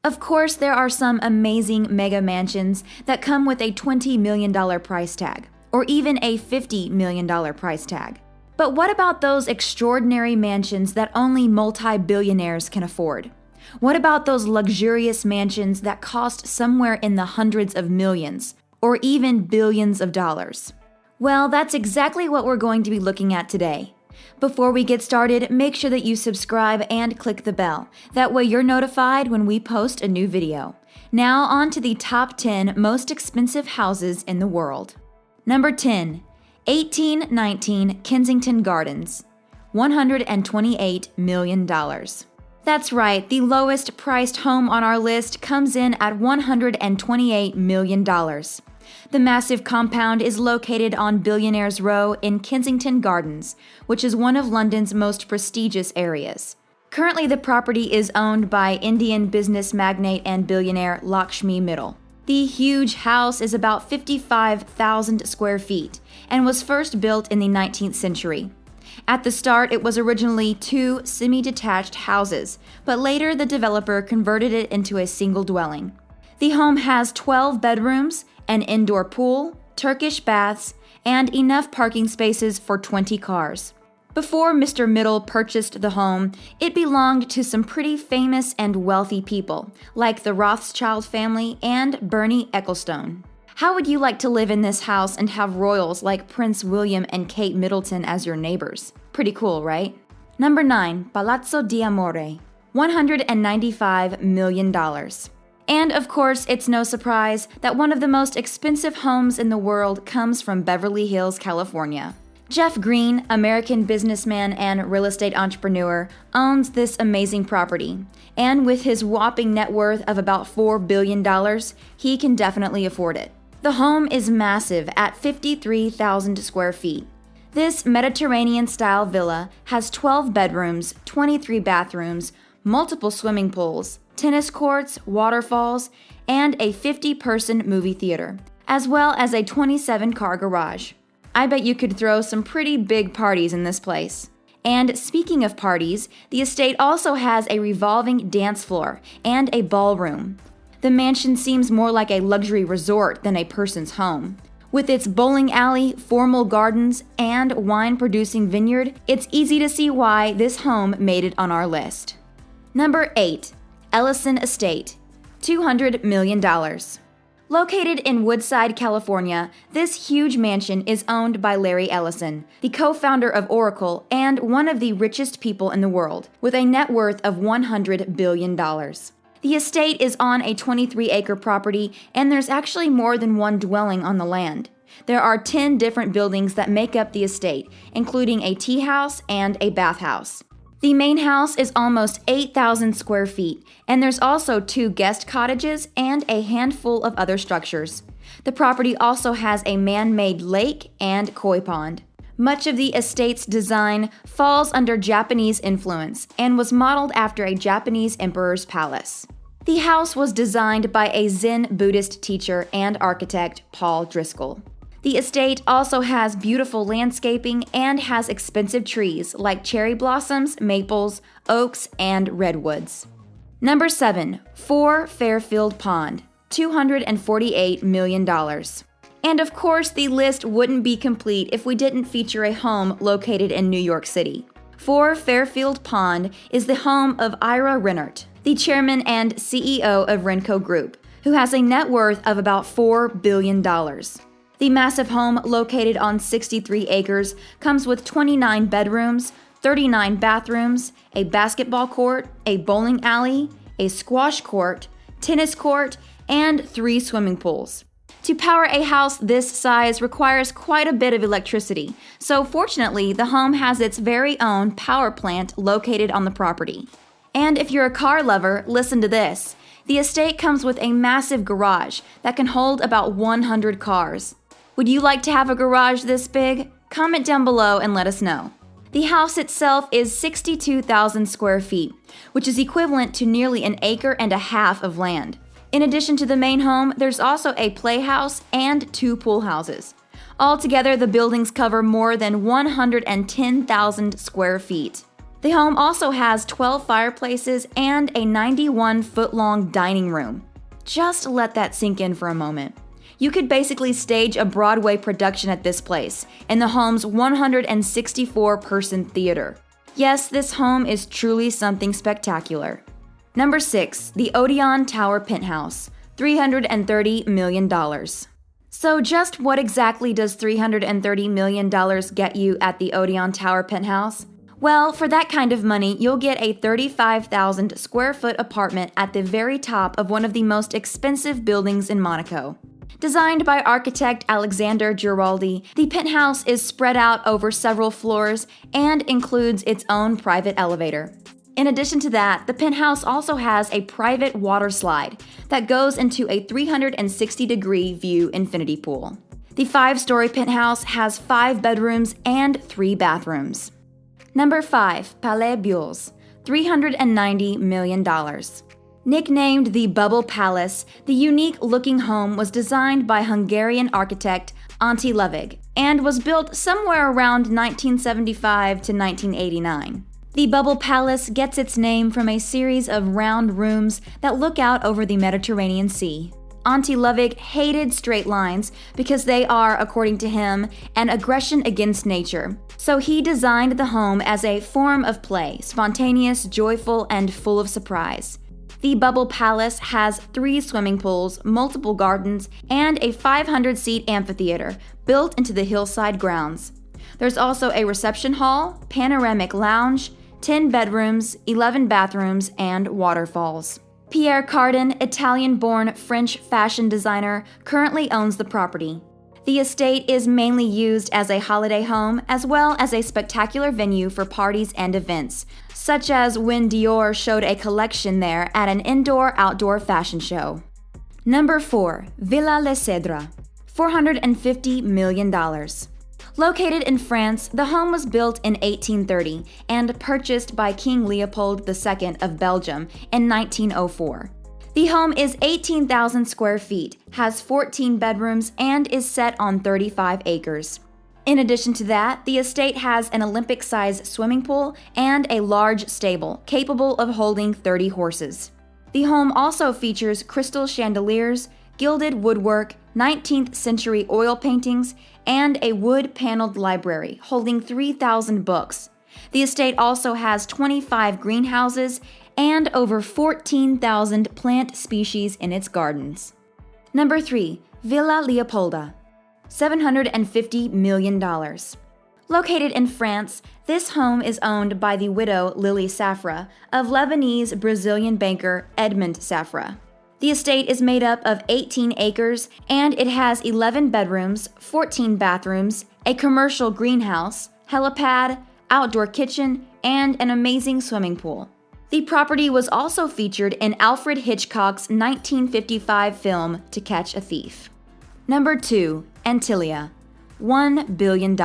Of course, there are some amazing mega mansions that come with a $20 million price tag, or even a $50 million price tag. But what about those extraordinary mansions that only multi-billionaires can afford? What about those luxurious mansions that cost somewhere in the hundreds of millions, or even billions of dollars? Well, that's exactly what we're going to be looking at today. Before we get started, make sure that you subscribe and click the bell. That way you're notified when we post a new video. Now on to the top 10 most expensive houses in the world. Number 10. 1819 Kensington Gardens, $128 million. That's right, the lowest priced home on our list comes in at $128 million. The massive compound is located on Billionaires Row in Kensington Gardens, which is one of London's most prestigious areas. Currently, the property is owned by Indian business magnate and billionaire Lakshmi Mittal. The huge house is about 55,000 square feet and was first built in the 19th century. At the start, it was originally 2 semi-detached houses, but later the developer converted it into a single dwelling. The home has 12 bedrooms, an indoor pool, Turkish baths, and enough parking spaces for 20 cars. Before Mr. Mittal purchased the home, it belonged to some pretty famous and wealthy people, like the Rothschild family and Bernie Ecclestone. How would you like to live in this house and have royals like Prince William and Kate Middleton as your neighbors? Pretty cool, right? Number 9. Palazzo di Amore, $195 million. And of course, it's no surprise that one of the most expensive homes in the world comes from Beverly Hills, California. Jeff Green, American businessman and real estate entrepreneur, owns this amazing property. And with his whopping net worth of about $4 billion, he can definitely afford it. The home is massive at 53,000 square feet. This Mediterranean-style villa has 12 bedrooms, 23 bathrooms, multiple swimming pools, tennis courts, waterfalls, and a 50-person movie theater, as well as a 27-car garage. I bet you could throw some pretty big parties in this place. And speaking of parties, the estate also has a revolving dance floor and a ballroom. The mansion seems more like a luxury resort than a person's home. With its bowling alley, formal gardens, and wine-producing vineyard, it's easy to see why this home made it on our list. Number 8. Ellison Estate, $200 million. Located in Woodside, California, this huge mansion is owned by Larry Ellison, the co-founder of Oracle and one of the richest people in the world, with a net worth of $100 billion. The estate is on a 23-acre property, and there's actually more than one dwelling on the land. There are 10 different buildings that make up the estate, including a tea house and a bathhouse. The main house is almost 8,000 square feet, and there's also 2 guest cottages and a handful of other structures. The property also has a man-made lake and koi pond. Much of the estate's design falls under Japanese influence and was modeled after a Japanese emperor's palace. The house was designed by a Zen Buddhist teacher and architect, Paul Driscoll. The estate also has beautiful landscaping and has expensive trees like cherry blossoms, maples, oaks, and redwoods. Number 7. 4 Fairfield Pond, $248 million. And of course, the list wouldn't be complete if we didn't feature a home located in New York City. 4 Fairfield Pond is the home of Ira Rennert, the chairman and CEO of Renco Group, who has a net worth of about $4 billion. The massive home, located on 63 acres, comes with 29 bedrooms, 39 bathrooms, a basketball court, a bowling alley, a squash court, tennis court, and 3 swimming pools. To power a house this size requires quite a bit of electricity, so fortunately, the home has its very own power plant located on the property. And if you're a car lover, listen to this. The estate comes with a massive garage that can hold about 100 cars. Would you like to have a garage this big? Comment down below and let us know. The house itself is 62,000 square feet, which is equivalent to nearly an acre and a half of land. In addition to the main home, there's also a playhouse and 2 pool houses. Altogether, the buildings cover more than 110,000 square feet. The home also has 12 fireplaces and a 91-foot-long dining room. Just let that sink in for a moment. You could basically stage a Broadway production at this place, in the home's 164-person theater. Yes, this home is truly something spectacular. Number 6, the Odeon Tower Penthouse, $330 million. So just what exactly does $330 million get you at the Odeon Tower Penthouse? Well, for that kind of money, you'll get a 35,000 square foot apartment at the very top of one of the most expensive buildings in Monaco. Designed by architect Alexander Giraldi, the penthouse is spread out over several floors and includes its own private elevator. In addition to that, the penthouse also has a private water slide that goes into a 360-degree view infinity pool. The 5-story penthouse has 5 bedrooms and 3 bathrooms. Number 5, Palais Bulles, $390 million. Nicknamed the Bubble Palace, the unique-looking home was designed by Hungarian architect Antilia and was built somewhere around 1975 to 1989. The Bubble Palace gets its name from a series of round rooms that look out over the Mediterranean Sea. Antilia hated straight lines because they are, according to him, an aggression against nature. So he designed the home as a form of play, spontaneous, joyful, and full of surprise. The Bubble Palace has 3 swimming pools, multiple gardens, and a 500-seat amphitheater built into the hillside grounds. There's also a reception hall, panoramic lounge, 10 bedrooms, 11 bathrooms, and waterfalls. Pierre Cardin, Italian-born French fashion designer, currently owns the property. The estate is mainly used as a holiday home as well as a spectacular venue for parties and events, such as when Dior showed a collection there at an indoor-outdoor fashion show. Number 4, Villa Les Cèdres, $450 million. Located in France, the home was built in 1830 and purchased by King Leopold II of Belgium in 1904. The home is 18,000 square feet, has 14 bedrooms, and is set on 35 acres. In addition to that, the estate has an Olympic-sized swimming pool and a large stable capable of holding 30 horses. The home also features crystal chandeliers, gilded woodwork, 19th century oil paintings, and a wood-paneled library holding 3,000 books. The estate also has 25 greenhouses and over 14,000 plant species in its gardens. Number 3, Villa Leopolda, $750 million. Located in France, this home is owned by the widow Lily Safra of Lebanese-Brazilian banker Edmond Safra. The estate is made up of 18 acres and it has 11 bedrooms, 14 bathrooms, a commercial greenhouse, helipad, outdoor kitchen, and an amazing swimming pool. The property was also featured in Alfred Hitchcock's 1955 film To Catch a Thief. Number 2, Antilia, $1 billion.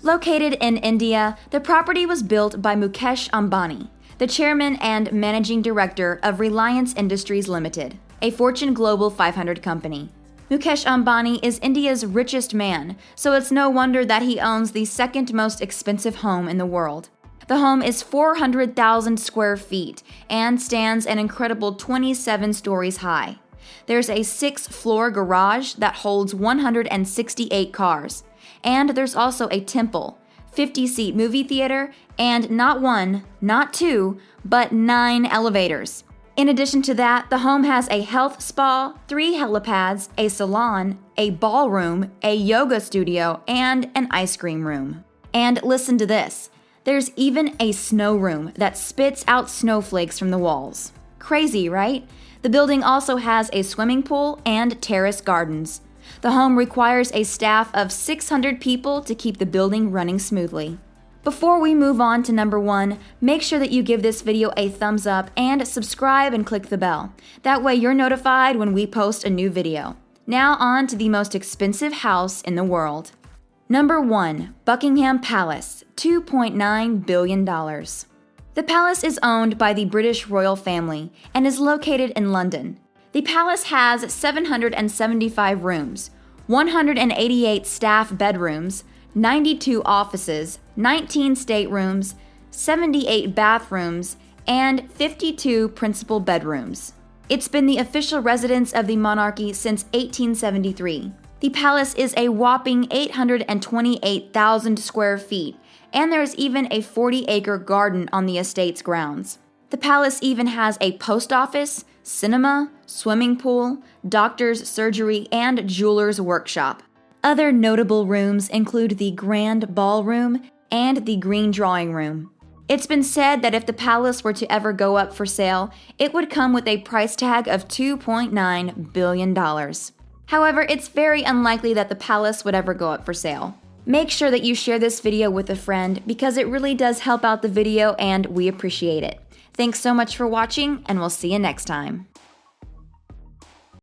Located in India, the property was built by Mukesh Ambani, the chairman and managing director of Reliance Industries Limited, a Fortune Global 500 company. Mukesh Ambani is India's richest man, so it's no wonder that he owns the second most expensive home in the world. The home is 400,000 square feet and stands an incredible 27 stories high. There's a 6-floor garage that holds 168 cars, and there's also a temple, 50-seat movie theater, and not 1, not 2, but 9 elevators. In addition to that, the home has a health spa, 3 helipads, a salon, a ballroom, a yoga studio, and an ice cream room. And listen to this. There's even a snow room that spits out snowflakes from the walls. Crazy, right? The building also has a swimming pool and terrace gardens. The home requires a staff of 600 people to keep the building running smoothly. Before we move on to number 1, make sure that you give this video a thumbs up and subscribe and click the bell. That way you're notified when we post a new video. Now on to the most expensive house in the world. Number 1, Buckingham Palace, $2.9 billion. The palace is owned by the British royal family and is located in London. The palace has 775 rooms, 188 staff bedrooms, 92 offices, 19 staterooms, 78 bathrooms, and 52 principal bedrooms. It's been the official residence of the monarchy since 1873. The palace is a whopping 828,000 square feet, and there's even a 40-acre garden on the estate's grounds. The palace even has a post office, cinema, swimming pool, doctor's surgery, and jeweler's workshop. Other notable rooms include the Grand Ballroom and the Green Drawing Room. It's been said that if the palace were to ever go up for sale, it would come with a price tag of $2.9 billion. However, it's very unlikely that the palace would ever go up for sale. Make sure that you share this video with a friend because it really does help out the video and we appreciate it. Thanks so much for watching, and we'll see you next time.